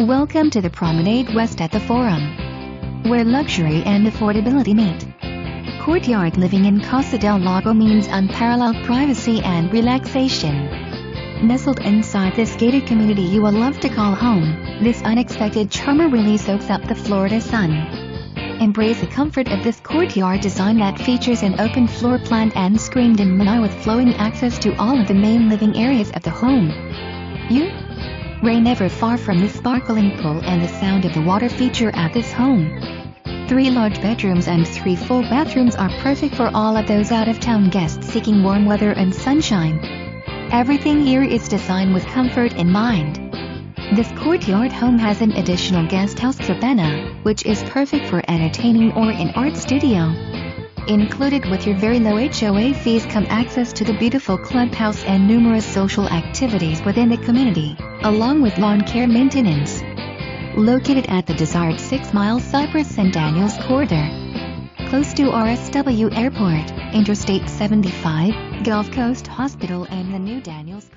Welcome to the Promenade West at the Forum, where luxury and affordability meet. Courtyard Living in Casa Del Lago means unparalleled privacy and relaxation. Nestled inside this gated community you will love to call home, this unexpected charmer really soaks up the Florida sun. Embrace the comfort of this courtyard design that features an open floor plan and screened-in lanai with flowing access to all of the main living areas of the home. You never far from the sparkling pool and the sound of the water feature at this home. 3 large bedrooms and 3 full bathrooms are perfect for all of those out-of-town guests seeking warm weather and sunshine. Everything here is designed with comfort in mind. This courtyard home has an additional guest house cabana, which is perfect for entertaining or an art studio. Included with your very low HOA fees come access to the beautiful clubhouse and numerous social activities within the community, along with lawn care maintenance. Located at the desired 6-mile Cypress and Daniels corridor, close to RSW Airport, Interstate 75, Gulf Coast Hospital and the new Daniels